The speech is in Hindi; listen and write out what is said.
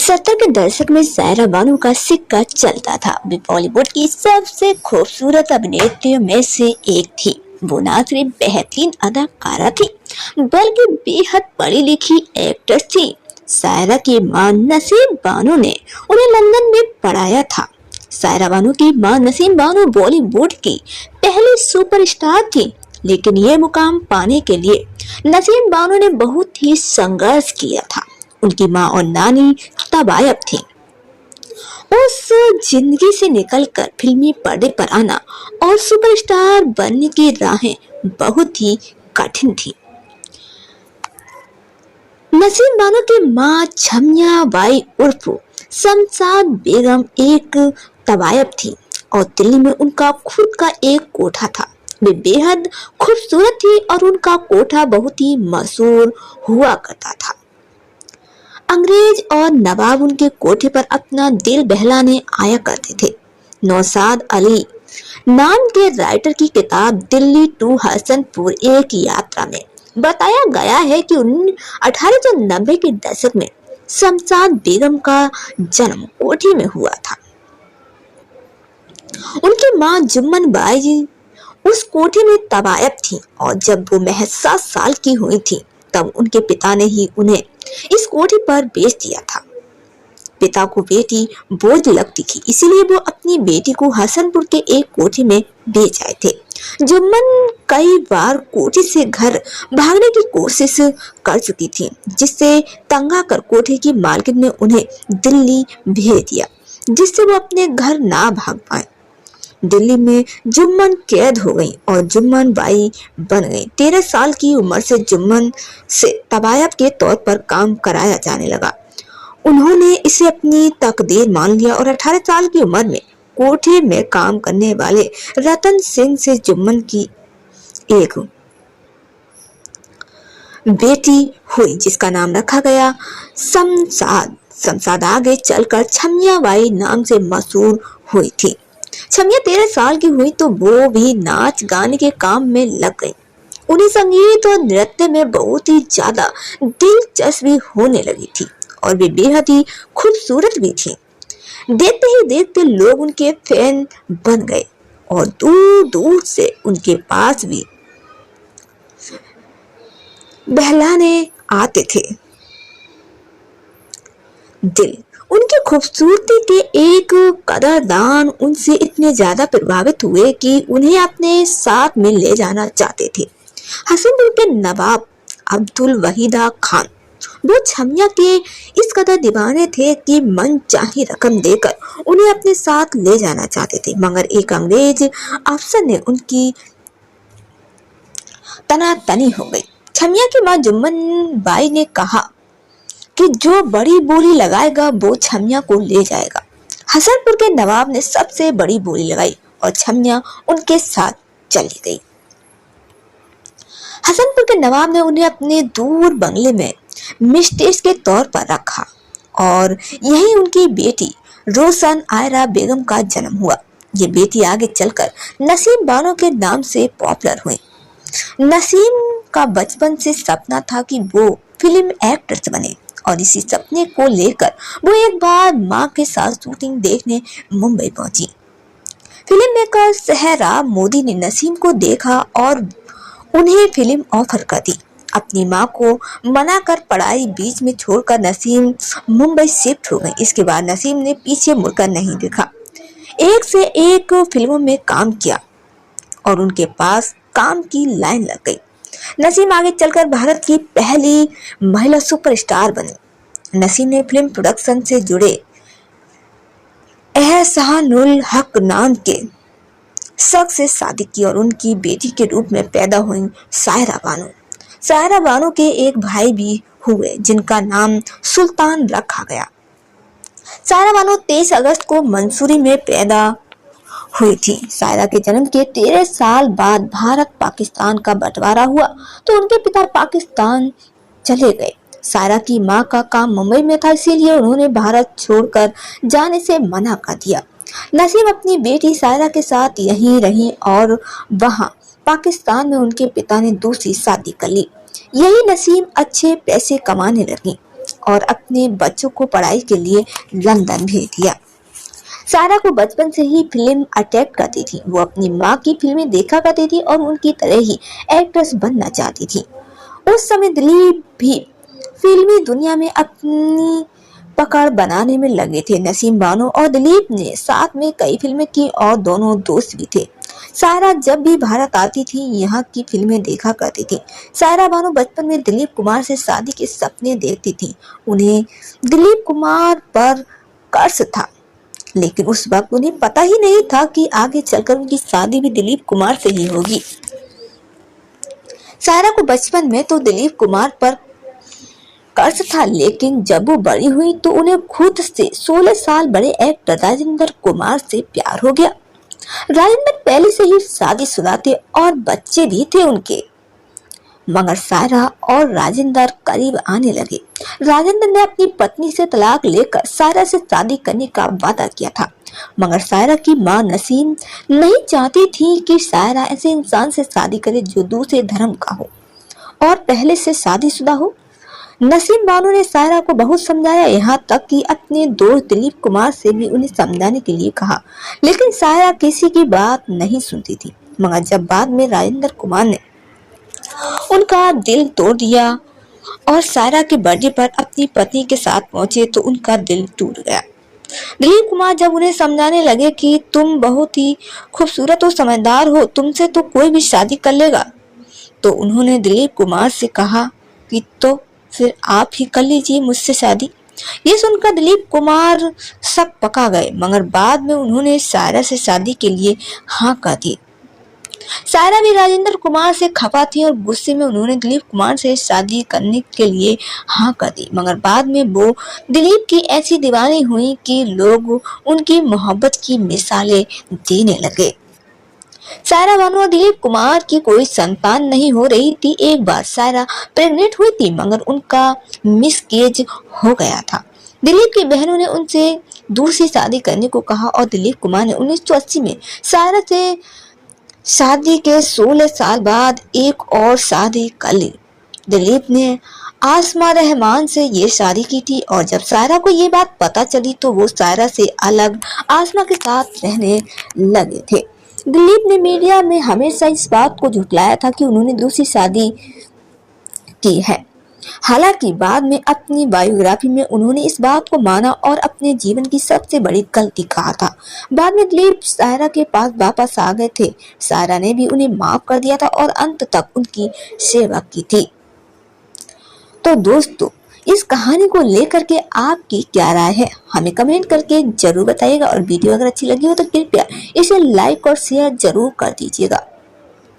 70 के दशक में सायरा बानो का सिक्का चलता था। वे बॉलीवुड की सबसे खूबसूरत अभिनेत्रियों में से एक थी। वो ना सिर्फ बेहतरीन अदाकारा थी बल्कि बेहद पढ़ी लिखी एक्ट्रेस थी। सायरा की मां नसीम बानो ने उन्हें लंदन में पढ़ाया था। सायरा बानो की मां नसीम बानो बॉलीवुड की पहली सुपरस्टार थी, लेकिन ये मुकाम पाने के लिए नसीम बानो ने बहुत ही संघर्ष किया था। उनकी माँ और नानी तबायब थी। उस जिंदगी से निकलकर फिल्मी पर्दे पर आना और सुपरस्टार बनने की राहें बहुत ही कठिन थी। नसीम बानो की माँ छमिया बाई उर्फ शमशाद बेगम एक तबायब थी और दिल्ली में उनका खुद का एक कोठा था। वे बेहद खूबसूरत थी और उनका कोठा बहुत ही मशहूर हुआ करता था। अंग्रेज और नवाब उनके कोठे पर अपना दिल बहलाने आया करते थे। नौशाद अली नाम के राइटर की किताब दिल्ली टू हसनपुर एक यात्रा में बताया गया है कि 1890 के दशक में शमशाद बेगम का जन्म कोठी में हुआ था। उनकी मां जुम्मन बाई उस कोठी में तबायब थी और जब वो महज 7 साल की हुई थी तब उनके पिता ने ही उन्हें इस कोठी पर बेच दिया था। पिता को बेटी बोझ लगती थी, इसीलिए वो अपनी बेटी को हसनपुर के एक कोठी में बेच आए थे। जुम्मन कई बार कोठी से घर भागने की कोशिश कर चुकी थी, जिससे तंग आकर कोठी की मालकिन ने उन्हें दिल्ली भेज दिया, जिससे वो अपने घर ना भाग पाए। दिल्ली में जुम्मन कैद हो गई और जुम्मन बाई बन गई। 13 साल की उम्र से जुम्मन से तबायब के तौर पर काम कराया जाने लगा। उन्होंने इसे अपनी तकदीर मान लिया और 18 साल की उम्र में कोठे में काम करने वाले रतन सिंह से जुम्मन की एक बेटी हुई, जिसका नाम रखा गया शमशाद। शमशाद आगे चलकर छमिया बाई नाम से मशहूर हुई थी। छमिया 13 साल की हुई तो वो भी नाच गाने के काम में लग गई। उन्हें संगीत और नृत्य में बहुत ही ज्यादा दिलचस्पी होने लगी थी और वे बेहद ही खूबसूरत भी थी। देखते ही देखते लोग उनके फैन बन गए और दूर दूर से उनके पास भी बहलाने आते थे। दिल उनकी खूबसूरती के एक कदरदान उनसे इतने ज्यादा प्रभावित हुए कि उन्हें अपने साथ में ले जाना चाहते थे। हसनपुर के नवाब अब्दुल वहीदा खान वो छमिया के इस कदर दीवाने थे कि मन चाही रकम देकर उन्हें अपने साथ ले जाना चाहते थे, मगर एक अंग्रेज अफसर ने उनकी तनातनी हो गई। छमिया की मां जुम्मन बाई ने कहा कि जो बड़ी बोली लगाएगा वो छमिया को ले जाएगा। हसनपुर के नवाब ने सबसे बड़ी बोली लगाई और छमिया उनके साथ चली गई। हसनपुर के नवाब ने उन्हें अपने दूर बंगले में मिस्ट्रेस के तौर पर रखा और यही उनकी बेटी रोशन आयरा बेगम का जन्म हुआ। ये बेटी आगे चलकर नसीम बानो के नाम से पॉपुलर हुई। नसीम का बचपन से सपना था कि वो फिल्म एक्ट्रेस बने और इसी सपने को लेकर वो एक बार मां के साथ शूटिंग देखने मुंबई पहुंची। फिल्म मेकर सहरा मोदी ने नसीम को देखा और उन्हें फिल्म ऑफर कर दी। अपनी मां को मनाकर पढ़ाई बीच में छोड़कर नसीम मुंबई शिफ्ट हो गई। इसके बाद नसीम ने पीछे मुड़कर नहीं देखा, एक से एक फिल्मों में काम किया और उनके पास काम की लाइन लग गई। नसीम आगे चलकर भारत की पहली महिला सुपरस्टार बनी। नसीम ने फिल्म प्रोडक्शन से जुड़े एहसानुल हक नाम के शख्स से शादी की और उनकी बेटी के रूप में पैदा हुई सायरा बानो। सायरा बानो के एक भाई भी हुए जिनका नाम सुल्तान रखा गया। सायरा बानो 23 अगस्त को मंसूरी में पैदा हुई थी। सायरा के जन्म के 13 साल बाद भारत पाकिस्तान का बंटवारा हुआ तो उनके पिता पाकिस्तान चले गए। सायरा की मां का काम मुंबई में था, इसीलिए उन्होंने भारत छोड़कर जाने से मना कर दिया। नसीम अपनी बेटी सायरा के साथ यहीं रही और वहां पाकिस्तान में उनके पिता ने दूसरी शादी कर ली। यही नसीम अच्छे पैसे कमाने लगी और अपने बच्चों को पढ़ाई के लिए लंदन भेज दिया। सारा को बचपन से ही फिल्म अट्रैक्ट करती थी। वो अपनी माँ की फिल्में देखा करती थी और उनकी तरह ही एक्ट्रेस बनना चाहती थी। उस समय दिलीप भी फिल्मी दुनिया में अपनी पकड़ बनाने में लगे थे। नसीम बानो और दिलीप ने साथ में कई फिल्में की और दोनों दोस्त भी थे। सारा जब भी भारत आती थी यहाँ की फिल्में देखा करती थी। सारा बानो बचपन में दिलीप कुमार से शादी के सपने देखती थी। उन्हें दिलीप कुमार पर कर्ज था, लेकिन उस वक्त उन्हें पता ही नहीं था कि आगे चलकर उनकी शादी भी दिलीप कुमार से ही होगी। सारा को बचपन में तो दिलीप कुमार पर कर्ज था, लेकिन जब वो बड़ी हुई तो उन्हें खुद से 16 साल बड़े एक्टर राजेंद्र कुमार से प्यार हो गया। राजेंद्र पहले से ही शादीशुदा थे और बच्चे भी थे उनके, मगर सारा और राजेंद्र करीब आने लगे। राजेंद्र ने अपनी पत्नी से तलाक लेकर सारा से शादी करने का वादा किया था, मगर सारा की मां नसीम नहीं चाहती थी कि सारा ऐसे इंसान से शादी करे जो दूसरे धर्म का हो और पहले से शादीशुदा हो। नसीम बानो ने सारा को बहुत समझाया, यहाँ तक कि अपने दोस्त दिलीप कुमार से भी उन्हें समझाने के लिए कहा, लेकिन सारा किसी की बात नहीं सुनती थी। मगर जब बाद में राजेंद्र कुमार ने उनका दिल तोड़ दिया और सारा के बर्थडे पर अपनी पत्नी के साथ पहुंचे तो उनका दिल टूट गया। दिलीप कुमार जब उन्हें समझाने लगे कि तुम बहुत ही खूबसूरत और समझदार हो, तुमसे तो कोई भी शादी कर लेगा, तो उन्होंने दिलीप कुमार से कहा कि तो फिर आप ही कर लीजिए मुझसे शादी। ये सुनकर दिलीप कुमार सब पका गए, मगर बाद में उन्होंने सारा से शादी के लिए हाँ कर दी। सारा भी राजेंद्र कुमार से खफा थी और गुस्से में उन्होंने दिलीप कुमार से शादी करने के लिए हाँ कर दी, मगर बाद में वो दिलीप की ऐसी दीवानी हुई कि लोग उनकी मोहब्बत की मिसालें देने लगे। सारा बानो और दिलीप कुमार की कोई संतान नहीं हो रही थी। एक बार सारा प्रेग्नेंट हुई थी, मगर उनका मिसकैरेज हो गया था। दिलीप की बहनों ने उनसे दूसरी शादी करने को कहा और दिलीप कुमार ने 1980 में सारा से शादी के 16 साल बाद एक और शादी कर ली। दिलीप ने आसमा रहमान से ये शादी की थी और जब सारा को ये बात पता चली तो वो सारा से अलग आसमा के साथ रहने लगे थे। दिलीप ने मीडिया में हमेशा इस बात को झुठलाया था कि उन्होंने दूसरी शादी की है। हालांकि बाद में अपनी बायोग्राफी में उन्होंने इस बात को माना और अपने जीवन की सबसे बड़ी गलती कहा था। बाद में दिलीप सारा के पास वापस आ गए थे। सारा ने भी उन्हें माफ कर दिया था और अंत तक उनकी सेवा की थी। तो दोस्तों, इस कहानी को लेकर के आपकी क्या राय है, हमें कमेंट करके जरूर बताइएगा और वीडियो अगर अच्छी लगी हो तो कृपया इसे लाइक और शेयर जरूर कर दीजिएगा।